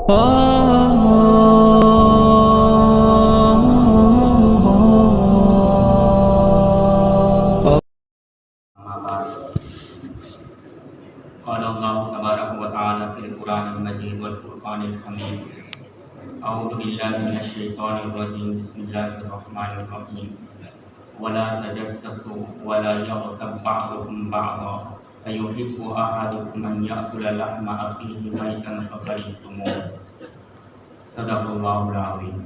قال اللہ تبارک و تعالی فی القرآن المجید والفرقان الحمید اعوذ باللہ من الشیطان الرجیم بسم اللہ الرحمن الرحیم ولا تجسسوا ولا یغتب بعضکم بعضا ایحب احدکم ان یأکل لحم اخیہ میتا فکرہتموہ صدق اللہ العظیم۔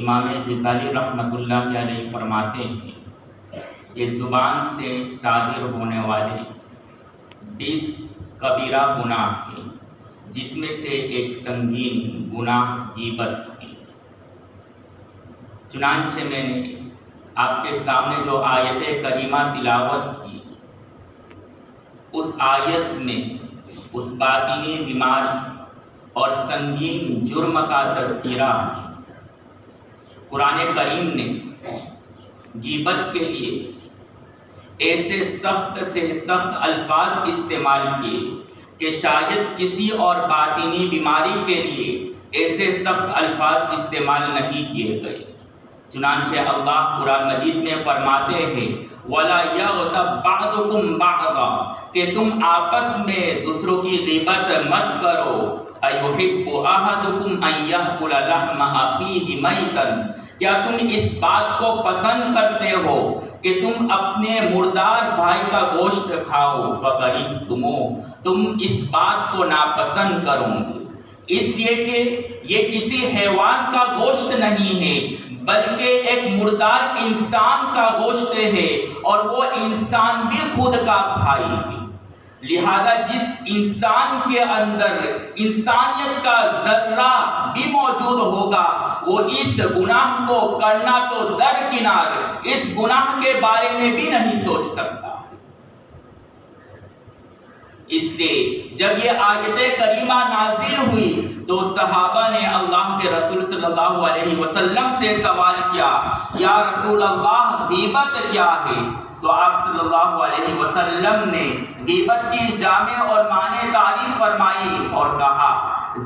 امام غزالی رحمۃ اللہ علیہ فرماتے ہیں کہ زبان سے صادر ہونے والے 20 کبیرہ گناہ ہیں، جس میں سے ایک سنگین گناہ غیبت ہے۔ چنانچہ میں نے آپ کے سامنے جو آیت کریمہ تلاوت کی، اس آیت میں اس باطنی بیماری اور سنگین جرم کا تذکرہ ہے۔ قرآن کریم نے غیبت کے لیے ایسے سخت سے سخت الفاظ استعمال کیے کہ شاید کسی اور باطنی بیماری کے لیے ایسے سخت الفاظ استعمال نہیں کیے گئے۔ چنانچہ اللہ قرآن مجید میں فرماتے ہیں وَلَا يَغْتَبْ بَعْضُكُمْ بَعْضًا کہ تم آپس میں دوسروں کی غیبت مت کرو۔ أَيُحِبُّ أَحَدُكُمْ أَن يَأْكُلَ لَحْمَ أَخِيهِ مَيْتًا کیا تم اس بات کو پسند کرتے ہو کہ تم اپنے مردار بھائی کا گوشت کھاؤ؟ فَكَرِهْتُمُوهُ تم اس بات کو ناپسند کرو گے، اس لیے کہ یہ کسی حیوان کا گوشت نہیں ہے بلکہ ایک مردار انسان کا گوشت ہے، اور وہ انسان بھی خود کا بھائی ہے۔ لہذا جس انسان کے اندر انسانیت کا ذرہ بھی موجود ہوگا وہ اس گناہ کو کرنا تو درکنار اس گناہ کے بارے میں بھی نہیں سوچ سکتا۔ اس لیے جب یہ آیت کریمہ نازل ہوئی تو صحابہ نے اللہ کے رسول صلی اللہ علیہ وسلم سے سوال کیا، یا رسول اللہ غیبت کیا ہے؟ تو آپ صلی اللہ علیہ وسلم نے غیبت کی جامع اور معنی تعریف فرمائی اور کہا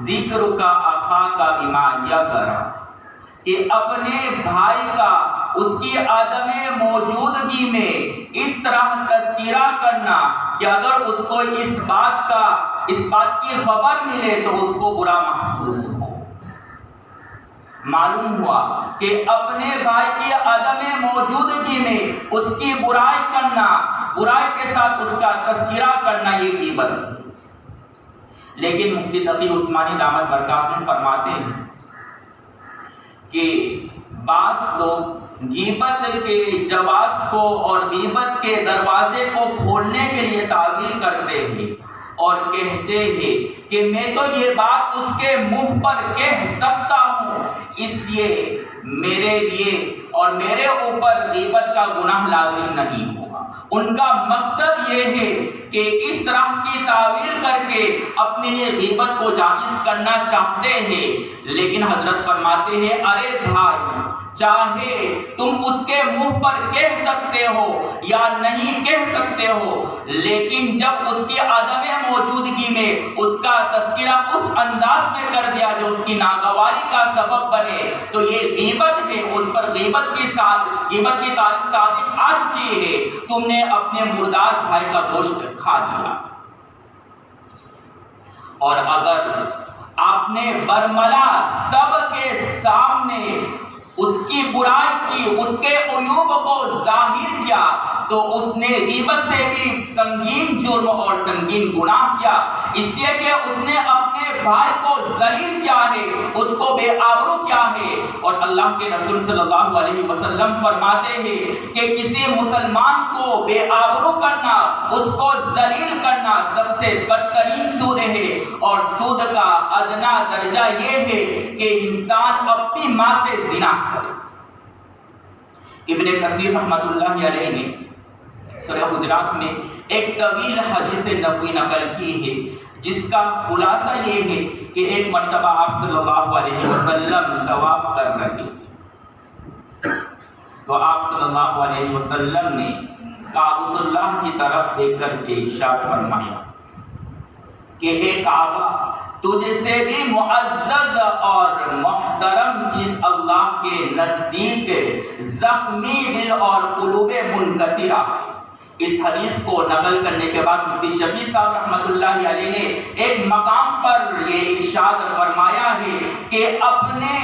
ذکر کا اخاک بما یکرہ کہ اپنے بھائی کا اس کی عدم موجودگی میں اس طرح تذکرہ کرنا کہ اگر اس کو اس بات کی خبر ملے تو اس کو برا محسوس ہو۔ معلوم ہوا کہ اپنے بھائی کی عدم موجودگی میں اس کی برائی کرنا، برائی کے ساتھ اس کا تذکرہ کرنا یہ غیبت ہے۔ لیکن مفتی تقی عثمانی دامت برکاتہ فرماتے ہیں کہ بعض لوگ غیبت کے جواز کو اور غیبت کے دروازے کو کھولنے کے لیے تعبیر کرتے ہیں اور کہتے ہیں کہ میں تو یہ بات اس کے منہ پر کہہ سکتا ہوں، اس لیے میرے لیے اور میرے اوپر غیبت کا گناہ لازم نہیں ہوگا۔ ان کا مقصد یہ ہے کہ اس طرح کی تعویل کر کے اپنے لیے غیبت کو جائز کرنا چاہتے ہیں، لیکن حضرت فرماتے ہیں ارے بھائی، چاہے تم اس کے منہ پر کہہ سکتے ہو یا نہیں کہہ سکتے ہو، لیکن جب اس کی عدم موجودگی میں اس کا تذکرہ اس انداز میں کر دیا جو اس کی ناگواری کا سبب بنے تو یہ غیبت ہے، اس پر غیبت کی تاریخ صادق آ چکی ہے، تم نے اپنے مردار بھائی کا گوشت کھا لیا۔ اور اگر آپ نے برملا سب کے سامنے اس کی برائی کی، اس کے عیوب کو ظاہر کیا تو اس نے غیبت سے بھی سنگین جرم اور سنگین گناہ کیا، اس لیے کہ اس نے اپنے بھائی کو ذلیل کیا ہے، اس کو بے آبرو کیا ہے۔ اور اللہ کے رسول صلی اللہ علیہ وسلم فرماتے ہیں کہ کسی مسلمان کو بے آبرو کرنا، اس کو ذلیل کرنا سب سے بدترین سود ہے، اور سود کا ادنا درجہ یہ ہے کہ انسان اپنی ماں سے زنا کرے۔ ابن کثیر رحمۃ اللہ علیہ نے سورہ حجرات میں ایک طویل حدیث نبوی نقل کی ہے، جس کا خلاصہ یہ ہے کہ ایک مرتبہ آپ صلی اللہ علیہ وسلم طواف کر رہے تھے تو آپ صلی اللہ علیہ وسلم نے کعبۃ اللہ کی طرف دیکھ کر کے ارشاد فرمایا کہ اے کعبہ تجھ سے بھی معزز اور محترم چیز اللہ کے نزدیک زخمی دل اور قلوب منکسرہ ہے۔ اس حدیث کو نقل کرنے کے بعد مفتی شفیع صاحب رحمۃ اللہ علیہ نے ایک مقام پر یہ ارشاد فرمایا ہے کہ اپنے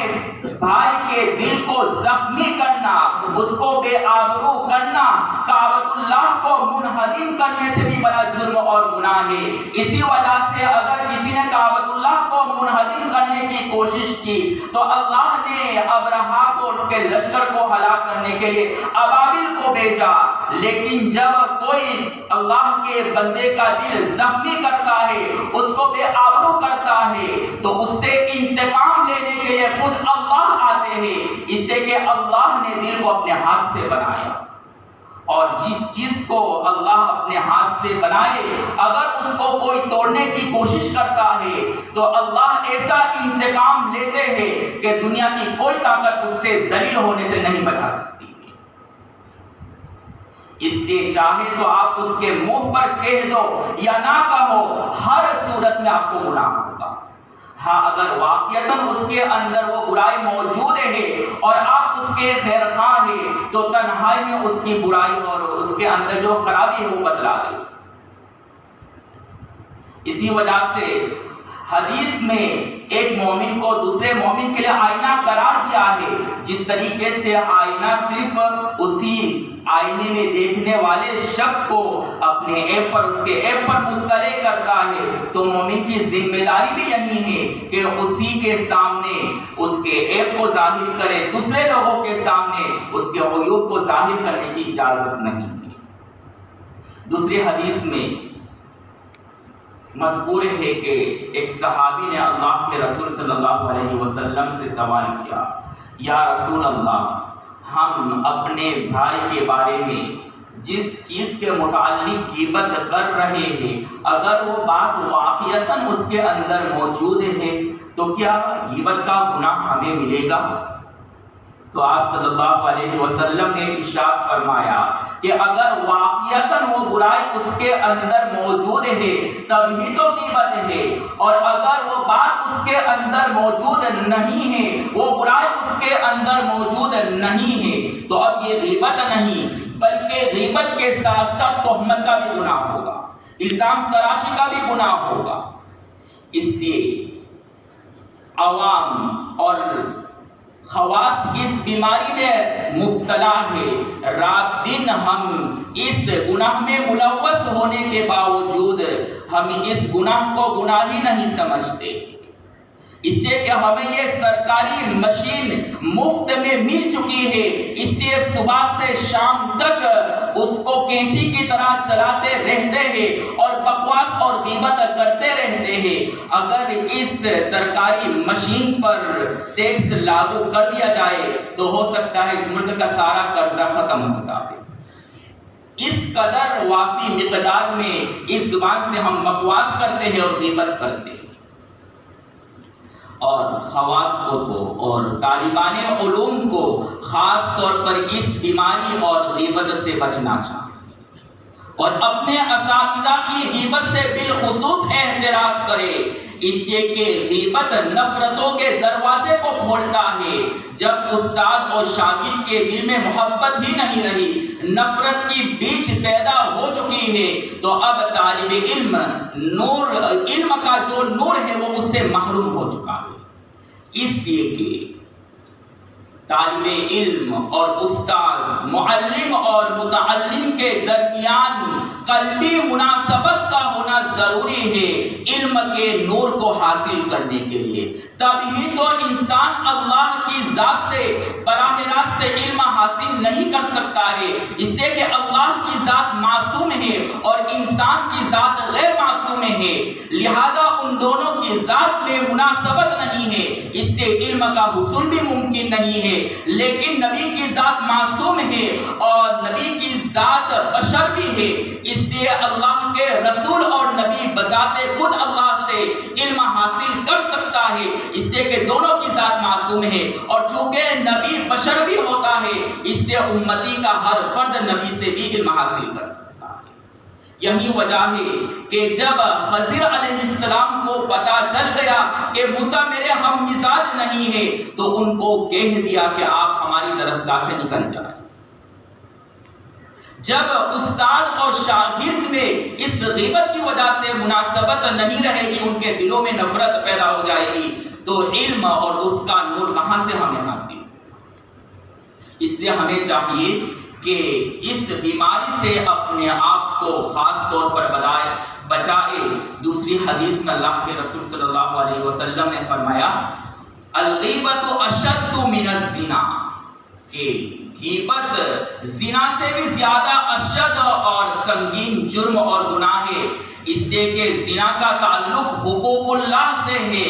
بھائی کے دل کو زخمی کرنا، اس کو بے آبرو کرنا، کعبۃ اللہ کو منہدم کرنے سے بھی بڑا جرم اور گناہ ہے۔ اسی وجہ سے اگر کسی نے کعبۃ اللہ کو منہدم کرنے کی کوشش کی تو اللہ نے ابرہا کو، اس کے لشکر کو ہلاک کرنے کے لیے ابابیل کو بھیجا، لیکن جب کوئی اللہ کے بندے کا دل زخمی کرتا ہے، اس کو بے آبرو کرتا ہے، تو اس سے انتقام لینے کے لیے خود اللہ آتے ہیں، اس سے کہ اللہ نے دل کو اپنے ہاتھ سے بنایا، اور جس چیز کو اللہ اپنے ہاتھ سے بنائے اگر اس کو کوئی توڑنے کی کوشش کرتا ہے تو اللہ ایسا انتقام لیتے ہیں کہ دنیا کی کوئی طاقت اس سے ذلیل ہونے سے نہیں بچا سکتی۔ اس لیے چاہے تو آپ اس کے منہ پر کہہ دو یا نہ کہو، ہر صورت میں آپ کو گناہ ہوگا۔ ہاں اگر واقعتاً اس کے اندر وہ برائی موجود ہے اور آپ اس کے خیر خواہ ہیں تو تنہائی میں اس کی برائی اور اس کے اندر جو خرابی ہے وہ بدلا دے۔ اسی وجہ سے حدیث میں ایک مومن کو دوسرے مومن کے لیے آئینہ قرار دیا ہے، جس طریقے سے آئینہ صرف اسی آئینے میں دیکھنے والے شخص کو اپنے عیب پر، اس کے عیب پر مطلع کرتا ہے، تو مومن کی ذمہ داری بھی یہی ہے کہ اسی کے سامنے اس کے عیب کو ظاہر کرے، دوسرے لوگوں کے سامنے اس کے عیوب کو ظاہر کرنے کی اجازت نہیں ہے۔ دوسری حدیث میں مذکور ہے کہ ایک صحابی نے اللہ کے رسول صلی اللہ علیہ وسلم سے سوال کیا، یا رسول اللہ، ہم اپنے بھائی کے بارے میں جس چیز کے متعلق غیبت کر رہے ہیں اگر وہ بات واقعتاً اس کے اندر موجود ہے تو کیا غیبت کا گناہ ہمیں ملے گا؟ تو آپ صلی اللہ علیہ وسلم نے ارشاد فرمایا کہ اگر واقعتاً وہ برائی اس کے اندر موجود ہے تب ہی تو غیبت ہے، اور اگر وہ بات اس کے اندر موجود نہیں ہے، وہ برائی اس کے اندر موجود نہیں ہے، تو اب یہ غیبت نہیں بلکہ غیبت کے ساتھ ساتھ تہمت کا بھی گناہ ہوگا، الزام تراشی کا بھی گناہ ہوگا۔ اس لیے عوام اور خواص اس بیماری میں مبتلا ہے، رات دن ہم اس گناہ میں ملوث ہونے کے باوجود ہم اس گناہ کو گناہ ہی نہیں سمجھتے، اس لیے کہ ہمیں یہ سرکاری مشین مفت میں مل چکی ہے، اس لیے صبح سے شام تک اس کو کینچی کی طرح چلاتے رہتے ہیں اور بکواس اور غیبت کرتے رہتے ہیں۔ اگر اس سرکاری مشین پر ٹیکس لاگو کر دیا جائے تو ہو سکتا ہے اس ملک کا سارا قرضہ ختم ہو جائے۔ اس قدر وافی مقدار میں اس زبان سے ہم بکواس کرتے ہیں اور غیبت کرتے ہیں، اور خواص کو تو اور طالبان علوم کو خاص طور پر اس بیماری اور غیبت سے بچنا چاہیے، اور اپنے اساتذہ کی غیبت سے بالخصوص احتراز کرے، اس لیے کہ غیبت نفرتوں کے دروازے کو کھولتا ہے۔ جب استاد اور شاگرد کے دل میں محبت ہی نہیں رہی، نفرت کی بیج پیدا ہو چکی ہے، تو اب طالب علم علم کا جو نور ہے وہ اس سے محروم ہو چکا ہے۔ اس لیے کہ طالب علم اور استاذ، معلم اور متعلم کے درمیان قلبی مناسبت کا ہونا ضروری ہے علم کے نور کو حاصل کرنے کے لیے، تب ہی تو انسان اللہ کی ذات سے براہ راست علم حاصل نہیں کر سکتا ہے، اس لیے کہ اللہ کی ذات معصوم ہے اور انسان کی ذات غیر معصوم ہے، لہذا ان دونوں کی ذات میں مناسبت نہیں ہے، اس لیے علم کا حصول بھی ممکن نہیں ہے۔ لیکن نبی کی ذات معصوم ہے اور نبی کی ذات بشر بھی ہے، اس لیے اللہ کے رسول اور نبی بذات خود اللہ سے علم حاصل کر سکتا ہے، اس لیے کہ دونوں کی ذات معصوم ہے، اور چونکہ نبی بشر بھی ہوتا ہے اس لیے امتی کا ہر فرد نبی سے بھی علم حاصل کر سکتا ہے۔ یہی وجہ ہے کہ جب خضر علیہ السلام کو پتا چل گیا کہ موسیٰ میرے ہم مزاج نہیں ہے، تو ان کو کہہ دیا کہ آپ ہماری درسگاہ سے نکل جائیں۔ جب استاد اور شاگرد میں اس غیبت کی وجہ سے مناسبت نہیں رہے گی، ان کے دلوں میں نفرت پیدا ہو جائے گی، تو علم اور اس کا نور کہاں سے ہمیں حاصل؟ اس لیے ہمیں چاہیے کہ اس بیماری سے اپنے آپ کو خاص طور پر بچائے۔ دوسری حدیث میں اللہ کے رسول صلی اللہ علیہ وسلم نے فرمایا الغیبت اشد من الزنا، کہ غیبت زنا سے بھی زیادہ اشد اور سنگین جرم اور گناہ ہے، اس لیے کہ زنا کا تعلق حقوق اللہ سے ہے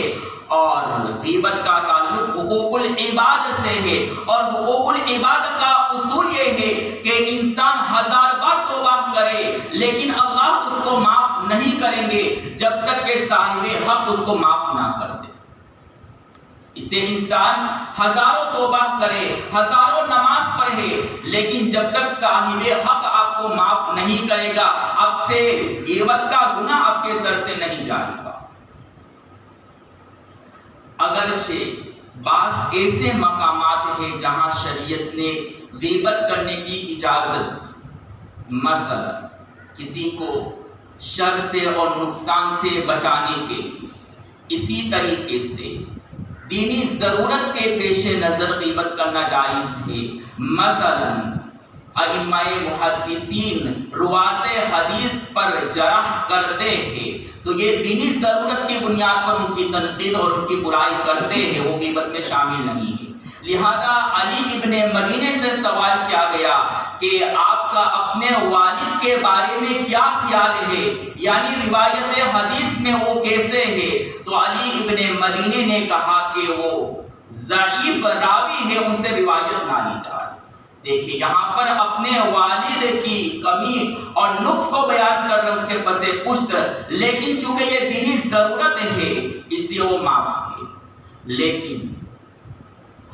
اور غیبت کا تعلق حقوق العباد سے ہے، اور حقوق العباد کا اصول یہ ہے کہ انسان 1000 بار توبہ کرے لیکن اللہ اس کو معاف نہیں کریں گے جب تک کہ صاحب حق اس کو معاف نہ کر دے۔ اس سے انسان ہزاروں توبہ کرے، ہزاروں نماز پڑھے، لیکن جب تک صاحب حق آپ کو معاف نہیں کرے گا، اب سے غیبت کا گناہ آپ کے سر سے نہیں جائے گا۔ اگرچہ بعض ایسے مقامات ہیں جہاں شریعت نے غیبت کرنے کی اجازت، مثلا کسی کو شر سے اور نقصان سے بچانے کے، اسی طریقے سے دینی ضرورت کے پیش نظر غیبت کرنا جائز ہے۔ مثلا ائمہ محدثین روات حدیث پر جرح کرتے ہیں تو یہ دینی ضرورت کی بنیاد پر ان کی تنقید اور ان کی برائی کرتے ہیں، وہ غیبت میں شامل نہیں ہے۔ لہذا علی ابن مدینے سے سوال کیا گیا کہ آپ کا اپنے والد کے بارے میں کیا خیال ہے، یعنی روایت حدیث میں وہ کیسے ہے؟ تو علی ابن مدینے نے کہا کہ وہ ضعیف راوی ہے، ان سے روایت نہ لی جائے۔ دیکھیے یہاں پر اپنے والد کی کمی اور نقص کو بیان کر رہے اس کے پس پشت، لیکن چونکہ یہ دینی ضرورت ہے اس لیے وہ معاف ہے۔ لیکن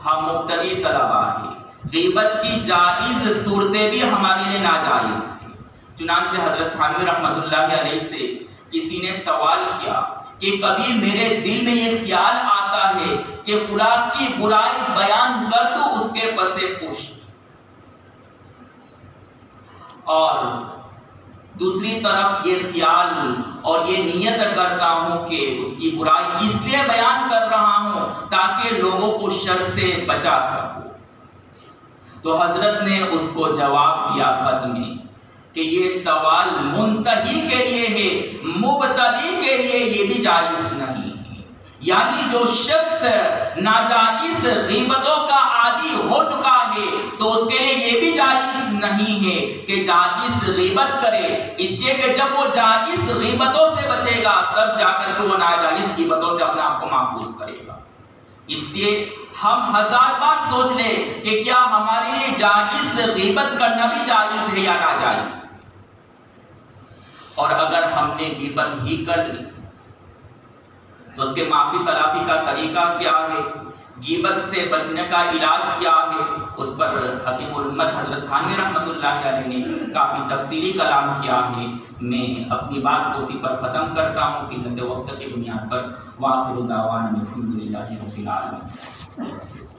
ہم مبتدی طلبا ہیں، غیبت کی جائز صورتیں بھی ہمارے لیے ناجائز ہیں۔ چنانچہ حضرت تھانوی رحمۃ اللہ علیہ سے کسی نے سوال کیا کہ کبھی میرے دل میں یہ خیال آتا ہے کہ فلاں کی برائی بیان کر دوں اس کے پس پشت، اور دوسری طرف یہ خیال اور یہ نیت کرتا ہوں کہ اس کی برائی اس لیے بیان کر رہا ہوں تاکہ لوگوں کو شر سے بچا سکوں۔ تو حضرت نے اس کو جواب دیا خط میں کہ یہ سوال منتہی کے لیے ہے، مبتدی کے لیے یہ بھی جائز نہیں ہے۔ یعنی جو شخص ناجائز غیبتوں کا عادی ہو چکا ہے تو اس کے لیے یہ بھی جائز نہیں ہے کہ جائز غیبت کرے، اس لیے کہ جب وہ جائز غیبتوں سے بچے گا تب جا کر کے وہ ناجائز غیبتوں سے اپنے آپ کو محفوظ کرے گا۔ اس لیے ہم 1000 بار سوچ لیں کہ کیا ہمارے لیے جائز غیبت کرنا بھی جائز ہے یا ناجائز، اور اگر ہم نے غیبت ہی کر لی تو اس کے معافی تلافی کا طریقہ کیا ہے، غیبت سے بچنے کا علاج کیا ہے، اس پر حکیم الامت حضرت تھانوی رحمۃ اللہ علیہ نے کافی تفصیلی کلام کیا ہے۔ میں اپنی بات کو اسی پر ختم کرتا ہوں قلت وقت کی بنیاد پر۔ وآخر دعوانا الحمد للہ رب العالمین۔